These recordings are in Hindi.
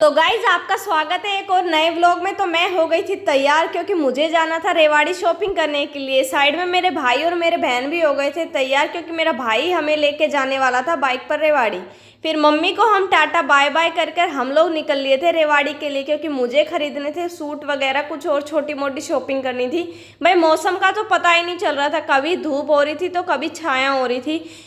तो गाइज आपका स्वागत है एक और नए व्लॉग में। तो मैं हो गई थी तैयार क्योंकि मुझे जाना था रेवाड़ी शॉपिंग करने के लिए। साइड में मेरे भाई और मेरे बहन भी हो गए थे तैयार क्योंकि मेरा भाई हमें लेके जाने वाला था बाइक पर रेवाड़ी। फिर मम्मी को हम टाटा बाय बाय कर कर हम लोग निकल लिए थे रेवाड़ी के लिए क्योंकि मुझे खरीदने थे सूट वगैरह, कुछ और छोटी मोटी शॉपिंग करनी थी। भाई मौसम का तो पता ही नहीं चल रहा था, कभी धूप हो रही थी तो कभी छाया हो रही थी।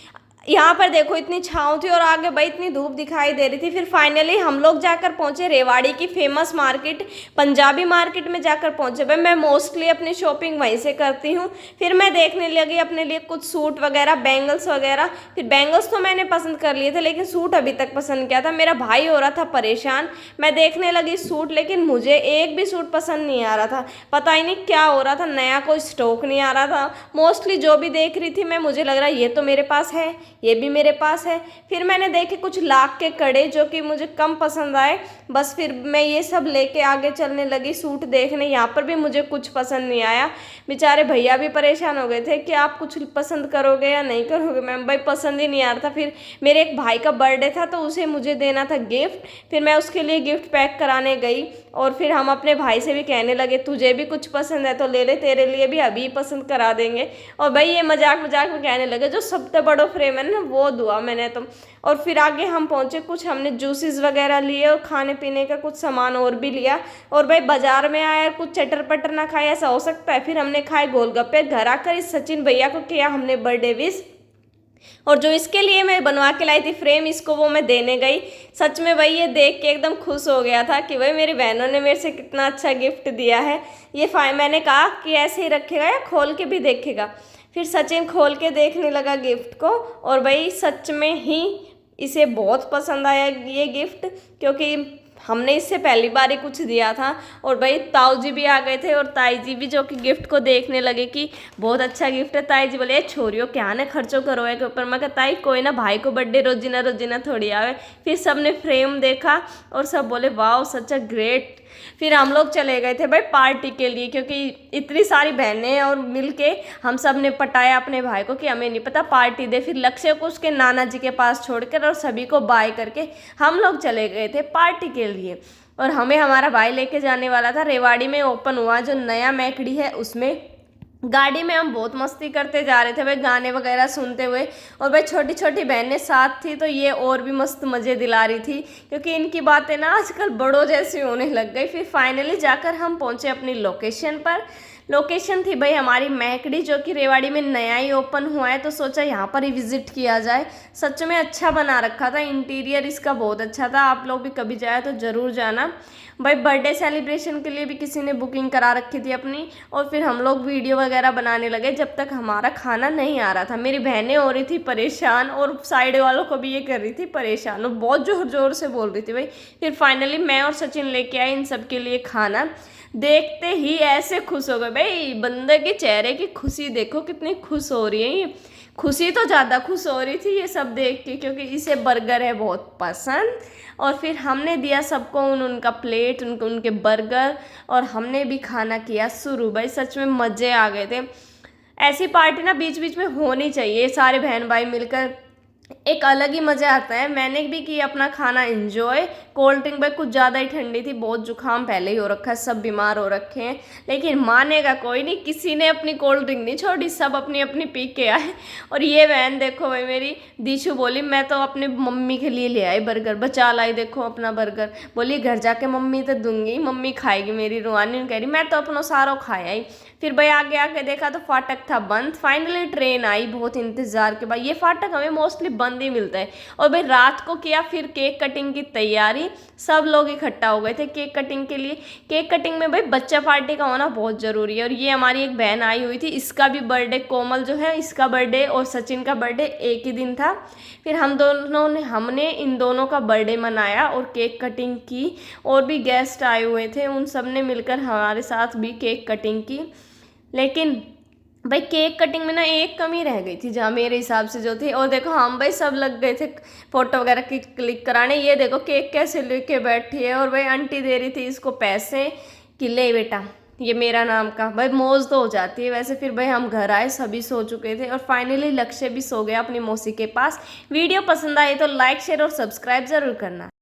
यहाँ पर देखो इतनी छाँव थी और आगे भाई इतनी धूप दिखाई दे रही थी। फिर फाइनली हम लोग जाकर पहुँचे रेवाड़ी की फेमस मार्केट, पंजाबी मार्केट में जाकर पहुँचे। भाई मैं मोस्टली अपनी शॉपिंग वहीं से करती हूँ। फिर मैं देखने लगी अपने लिए कुछ सूट वगैरह, बैंगल्स वगैरह। फिर बैंगल्स तो मैंने पसंद कर लिए थे लेकिन सूट अभी तक पसंद किया था। मेरा भाई हो रहा था परेशान। मैं देखने लगी सूट लेकिन मुझे एक भी सूट पसंद नहीं आ रहा था। पता ही नहीं क्या हो रहा था, नया कोई स्टॉक नहीं आ रहा था। मोस्टली जो भी देख रही थी मैं, मुझे लग रहा ये तो मेरे पास है, ये भी मेरे पास है। फिर मैंने देखे कुछ लाख के कड़े जो कि मुझे कम पसंद आए। बस फिर मैं ये सब लेके आगे चलने लगी सूट देखने। यहाँ पर भी मुझे कुछ पसंद नहीं आया। बेचारे भैया भी परेशान हो गए थे कि आप कुछ पसंद करोगे या नहीं करोगे। मैम भाई पसंद ही नहीं आ रहा था। फिर मेरे एक भाई का बर्थडे था तो उसे मुझे देना था गिफ्ट। फिर मैं उसके लिए गिफ्ट पैक कराने गई और फिर हम अपने भाई से भी कहने लगे तुझे भी कुछ पसंद है तो ले ले, तेरे लिए भी अभी पसंद करा देंगे। और भाई ये मजाक मजाक में कहने लगे जो सबसे बड़ो फ्रेम है ना वो दुआ मैंने तो। और फिर आगे हम पहुंचे, कुछ हमने जूसेस वगैरह लिए और खाने पीने का कुछ सामान और भी लिया। और भाई बाजार में आया कुछ चटर पटर ना खाए, ऐसा हो सकता है। फिर हमने खाए गोलगप्पे। घर आकर इस सचिन भैया को किया हमने बर्थडे विश। और जो इसके लिए मैं बनवा के लाई थी फ्रेम, इसको वो मैं देने गई। सच में भाई ये देख के एकदम खुश हो गया था कि भाई मेरी बहनों ने मेरे से कितना अच्छा गिफ्ट दिया है। ये मैंने कहा कि ऐसे ही रखेगा या खोल के भी देखेगा। फिर सचिन खोल के देखने लगा गिफ्ट को और भाई सच में ही इसे बहुत पसंद आया ये गिफ्ट, क्योंकि हमने इससे पहली बार ही कुछ दिया था। और भाई ताऊ जी भी आ गए थे और ताई जी भी, जो कि गिफ्ट को देखने लगे कि बहुत अच्छा गिफ्ट है। ताई जी बोले छोरियो क्या ना खर्चो करो है के ऊपर। मैं कहता ताई कोई ना, भाई को बर्थडे रोजीना रोजीना थोड़ी आवे। फिर सबने फ्रेम देखा और सब बोले वाह सच अ ग्रेट। फिर हम लोग चले गए थे भाई पार्टी के लिए क्योंकि इतनी सारी बहनें और मिलके हम सब ने पटाया अपने भाई को कि हमें नहीं पता पार्टी दे। फिर लक्ष्य को उसके नाना जी के पास छोड़कर और सभी को बाय करके हम लोग चले गए थे पार्टी के लिए। और हमें हमारा भाई लेके जाने वाला था रेवाड़ी में ओपन हुआ जो नया मैकडी है उसमें। गाड़ी में हम बहुत मस्ती करते जा रहे थे भाई, गाने वगैरह सुनते हुए। और भाई छोटी छोटी बहनें साथ थी तो ये और भी मस्त मज़े दिला रही थी क्योंकि इनकी बातें ना आजकल बड़ों जैसी होने लग गई। फिर फाइनली जाकर हम पहुंचे अपनी लोकेशन पर। लोकेशन थी भाई हमारी मैकडी जो कि रेवाड़ी में नया ही ओपन हुआ है, तो सोचा यहाँ पर ही विजिट किया जाए। सच में अच्छा बना रखा था, इंटीरियर इसका बहुत अच्छा था। आप लोग भी कभी जाए तो ज़रूर जाना। भाई बर्थडे सेलिब्रेशन के लिए भी किसी ने बुकिंग करा रखी थी अपनी। और फिर हम लोग वीडियो वगैरह बनाने लगे जब तक हमारा खाना नहीं आ रहा था। मेरी बहनें हो रही थी परेशान और साइड वालों को भी ये कर रही थी परेशान और बहुत ज़ोर ज़ोर से बोल रही थी भाई। फिर फाइनली मैं और सचिन लेके आए इन सब के लिए खाना। देखते ही ऐसे खुश हो गए भाई, बंदे के चेहरे की खुशी देखो कितनी खुश हो रही है ये। खुशी तो ज़्यादा खुश हो रही थी ये सब देख के क्योंकि इसे बर्गर है बहुत पसंद। और फिर हमने दिया सबको उनका प्लेट, उनके बर्गर, और हमने भी खाना किया शुरू। भाई सच में मज़े आ गए थे। ऐसी पार्टी ना बीच बीच में होनी चाहिए, सारे बहन भाई मिलकर एक अलग ही मज़ा आता है। मैंने भी किया अपना खाना एंजॉय। कोल्ड ड्रिंक भाई कुछ ज़्यादा ही ठंडी थी, बहुत जुकाम पहले ही हो रखा है, सब बीमार हो रखे हैं। लेकिन मानेगा कोई नहीं, किसी ने अपनी कोल्ड ड्रिंक नहीं छोड़ी, सब अपनी अपनी पी के आए। और ये बहन देखो भाई मेरी दीशु बोली मैं तो अपने मम्मी के लिए ले आई बर्गर, बचा लाई देखो अपना बर्गर। बोली घर जाके मम्मी तो दूंगी, मम्मी खाएगी मेरी। रुहानी कह रही मैं तो अपना सारा खाया ही। फिर भाई आगे आके देखा तो फाटक था बंद। फाइनली ट्रेन आई बहुत इंतज़ार के बाद। ये फाटक हमें मोस्टली बंद ही मिलता है। और भाई रात को किया फिर केक कटिंग की तैयारी। सब लोग इकट्ठा हो गए थे केक कटिंग के लिए। केक कटिंग में भाई बच्चा पार्टी का होना बहुत ज़रूरी है। और ये हमारी एक बहन आई हुई थी, इसका भी बर्थडे, कोमल जो है इसका बर्थडे और सचिन का बर्थडे एक ही दिन था। फिर हमने इन दोनों का बर्थडे मनाया और केक कटिंग की। और भी गेस्ट आए हुए थे, उन सब ने मिलकर हमारे साथ भी केक कटिंग की। लेकिन भाई केक कटिंग में ना एक कमी रह गई थी जहाँ मेरे हिसाब से जो थी। और देखो हम भाई सब लग गए थे फोटो वगैरह की क्लिक कराने। ये देखो केक कैसे लेके बैठी है और भाई आंटी दे रही थी इसको पैसे कि ले बेटा ये मेरा नाम का। भाई मौज तो हो जाती है वैसे। फिर भाई हम घर आए, सभी सो चुके थे और फाइनली लक्ष्य भी सो गया अपनी मौसी के पास। वीडियो पसंद आई तो लाइक शेयर और सब्सक्राइब ज़रूर करना।